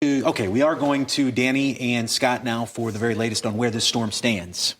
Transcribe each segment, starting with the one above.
Okay, we are going to Danny and Scott now for the very latest on where this storm stands.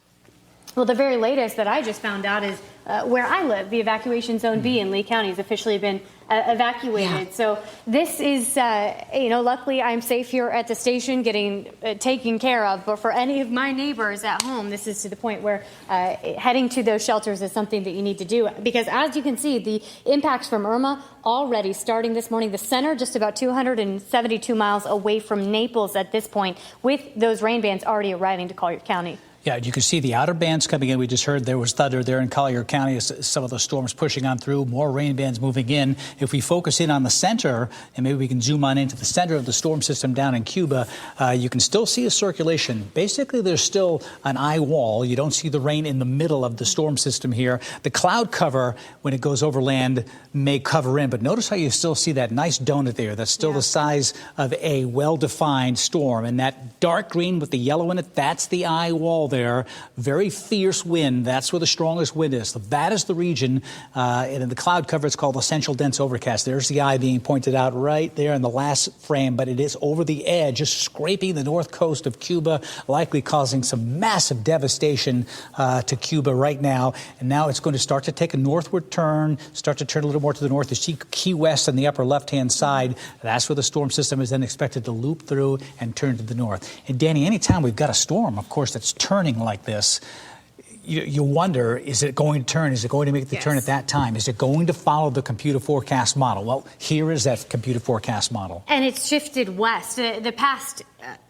Well, the very latest that I just found out is where I live, the evacuation zone B in Lee County has officially been evacuated. Yeah. So this is, luckily I'm safe here at the station getting taken care of. But for any of my neighbors at home, this is to the point where heading to those shelters is something that you need to do. Because as you can see, the impacts from Irma already starting this morning. The center just about 272 miles away from Naples at this point, with those rain bands already arriving to Collier County. Yeah, you can see the outer bands coming in. We just heard there was thunder there in Collier County as some of the storms pushing on through, more rain bands moving in. If we focus in on the center, and maybe we can zoom on into the center of the storm system down in Cuba, you can still see a circulation. Basically, there's still an eye wall. You don't see the rain in the middle of the storm system here. The cloud cover, when it goes over land, may cover in. But notice how you still see that nice donut there. That's still the size of a well-defined storm. And that dark green with the yellow in it, that's the eye wall there. Very fierce wind. That's where the strongest wind is. That is the region. And in the cloud cover, it's called essential dense overcast. There's the eye being pointed out right there in the last frame, but it is over the edge, just scraping the north coast of Cuba, likely causing some massive devastation to Cuba right now. And now it's going to start to take a northward turn, start to turn a little more to the north. You see Key West on the upper left-hand side. That's where the storm system is then expected to loop through and turn to the north. And Danny, anytime we've got a storm, of course, that's turning like this, you wonder, is it going to turn? Is it going to make the turn at that time? Is it going to follow the computer forecast model? Well, here is that computer forecast model. And it's shifted west. The past,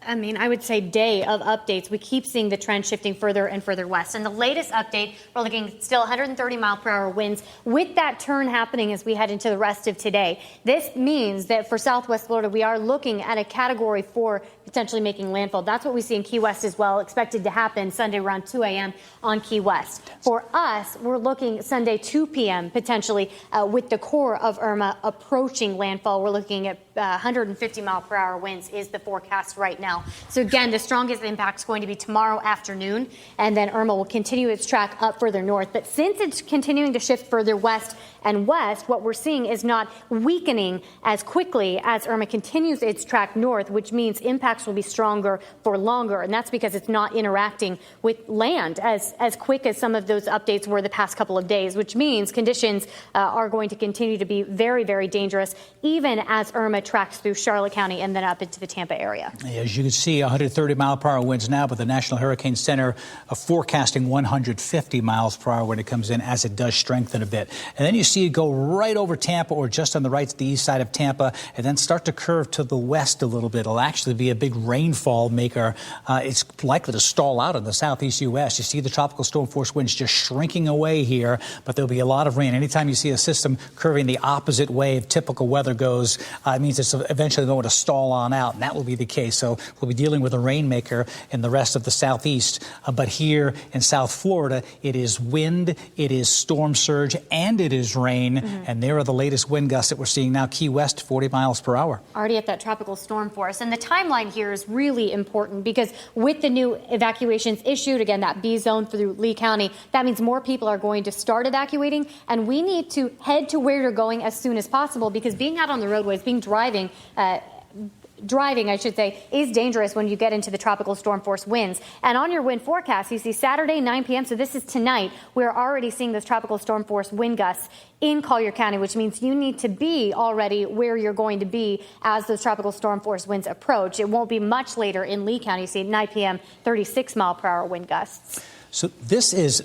I would say day of updates, we keep seeing the trend shifting further and further west. And the latest update, we're looking still 130 mile per hour winds with that turn happening as we head into the rest of today. This means that for Southwest Florida, we are looking at a Category 4 potentially making landfall. That's what we see in Key West as well, expected to happen Sunday around 2 a.m. on Key West. For us, we're looking Sunday 2 p.m. potentially with the core of Irma approaching landfall. We're looking at 150 mile per hour winds is the forecast right now. So again, the strongest impact is going to be tomorrow afternoon, and then Irma will continue its track up further north. But since it's continuing to shift further west and west, what we're seeing is not weakening as quickly as Irma continues its track north, which means impacts will be stronger for longer. And that's because it's not interacting with land as quick as some of those updates were the past couple of days, which means conditions are going to continue to be very, very dangerous, even as Irma tracks through Charlotte County and then up into the Tampa area. As you can see, 130 mile per hour winds now, but the National Hurricane Center forecasting 150 miles per hour when it comes in as it does strengthen a bit. And then you see it go right over Tampa or just on the right to the east side of Tampa and then start to curve to the west a little bit. It'll actually be a big rainfall maker. It's likely to stall out in the southeast U.S. You see the tropical storm force winds just shrinking away here, but there'll be a lot of rain. Anytime you see a system curving the opposite way of typical weather goes, it means it's eventually going to stall on out, and that will be the case. So we'll be dealing with a rainmaker in the rest of the southeast. But here in South Florida, it is wind, it is storm surge, and it is rain. And there are the latest wind gusts that we're seeing now. Key West, 40 miles per hour. Already at that tropical storm force. And the timeline here is really important because with the new evacuations issued, again, that B zone through Lee County, that means more people are going to start evacuating. And we need to head to where you're going as soon as possible because being out on the roadways, driving, I should say, is dangerous when you get into the tropical storm force winds. And on your wind forecast, you see Saturday, 9 p.m. So this is tonight. We're already seeing those tropical storm force wind gusts in Collier County, which means you need to be already where you're going to be as those tropical storm force winds approach. It won't be much later in Lee County. You see 9 p.m., 36 mile per hour wind gusts. So this is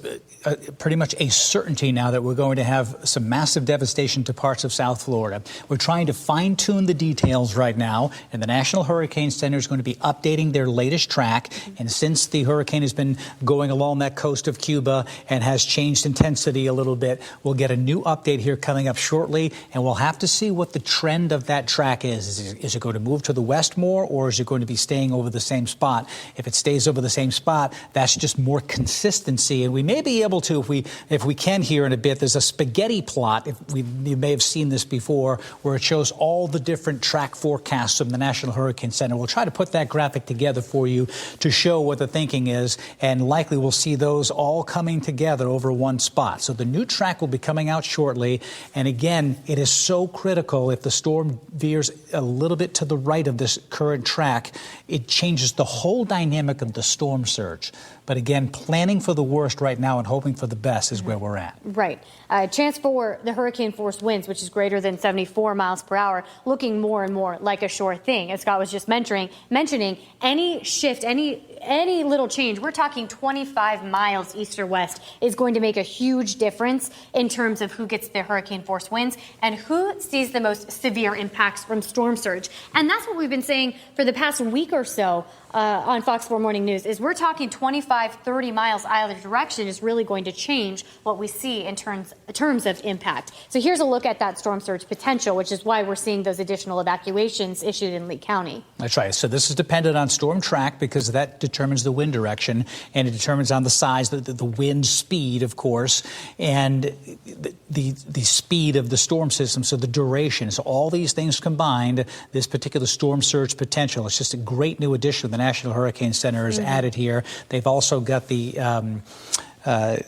pretty much a certainty now that we're going to have some massive devastation to parts of South Florida. We're trying to fine-tune the details right now, and the National Hurricane Center is going to be updating their latest track. And since the hurricane has been going along that coast of Cuba and has changed intensity a little bit, we'll get a new update here coming up shortly, and we'll have to see what the trend of that track is. Is it going to move to the west more, or is it going to be staying over the same spot? If it stays over the same spot, that's just more consistent consistency. And we may be able to, if we can here in a bit, there's a spaghetti plot. You may have seen this before, where it shows all the different track forecasts from the National Hurricane Center. We'll try to put that graphic together for you to show what the thinking is, and likely we'll see those all coming together over one spot. So the new track will be coming out shortly. And again, it is so critical. If the storm veers a little bit to the right of this current track, it changes the whole dynamic of the storm surge. But again, planning for the worst right now and hoping for the best is where we're at. Right. Chance for the hurricane force winds, which is greater than 74 miles per hour, looking more and more like a sure thing. As Scott was just mentioning any shift, any little change, we're talking 25 miles east or west, is going to make a huge difference in terms of who gets the hurricane force winds and who sees the most severe impacts from storm surge. And that's what we've been saying for the past week or so on Fox 4 Morning News, is we're talking 25, 30 miles either direction is really going to change what we see in terms of impact. So here's a look at that storm surge potential, which is why we're seeing those additional evacuations issued in Lee County. That's right. So this is dependent on storm track, because that determines the wind direction, and it determines on the size, the wind speed, of course, and the speed of the storm system, so the duration. So all these things combined, this particular storm surge potential, it's just a great new addition the National Hurricane Center has added here. They've also got the I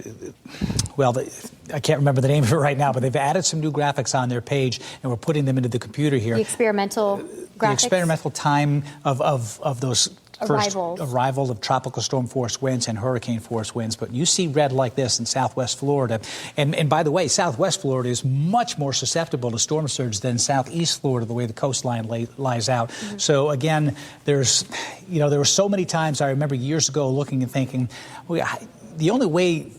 can't remember the name of it right now, but they've added some new graphics on their page, and we're putting them into the computer here. The experimental graphics? The experimental time of those first arrival of tropical storm force winds and hurricane force winds. But you see red like this in southwest Florida. And by the way, southwest Florida is much more susceptible to storm surge than southeast Florida, the way the coastline lies out. So again, there were so many times I remember years ago looking and thinking, the only way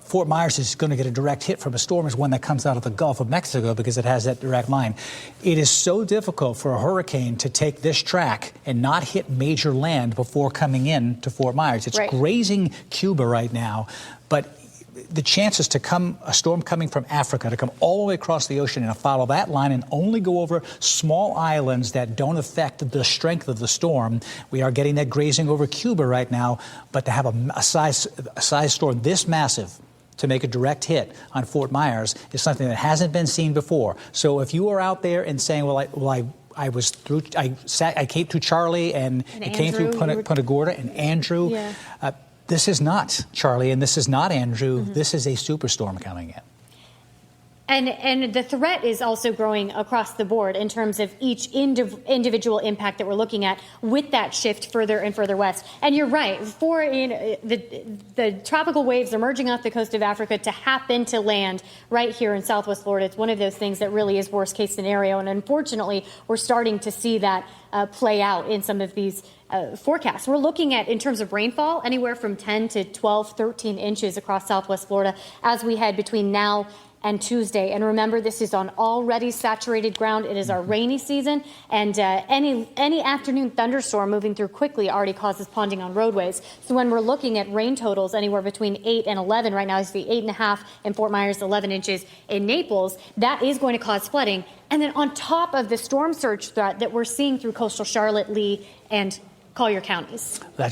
Fort Myers is going to get a direct hit from a storm is one that comes out of the Gulf of Mexico, because it has that direct line. It is so difficult for a hurricane to take this track and not hit major land before coming in to Fort Myers. It's grazing Cuba right now, but the chances a storm coming from Africa to come all the way across the ocean and follow that line and only go over small islands that don't affect the strength of the storm. We are getting that grazing over Cuba right now, but to have a size storm this massive to make a direct hit on Fort Myers is something that hasn't been seen before. So if you are out there and saying, I came through Charlie and it came through Punta Gorda and Andrew. This is not Charlie and this is not Andrew. This is a superstorm coming in. And the threat is also growing across the board in terms of each individual impact that we're looking at with that shift further and further west. And you're right, for the tropical waves emerging off the coast of Africa to happen to land right here in southwest Florida, it's one of those things that really is worst case scenario. And unfortunately, we're starting to see that play out in some of these forecasts. We're looking at, in terms of rainfall, anywhere from 10 to 12, 13 inches across southwest Florida as we head between now and Tuesday. And remember, this is on already saturated ground. It is our rainy season, and any afternoon thunderstorm moving through quickly already causes ponding on roadways. So when we're looking at rain totals anywhere between 8 and 11, right now I see 8.5 in Fort Myers, 11 inches in Naples, that is going to cause flooding. And then on top of the storm surge threat that we're seeing through coastal Charlotte, Lee, and Collier counties. That's right.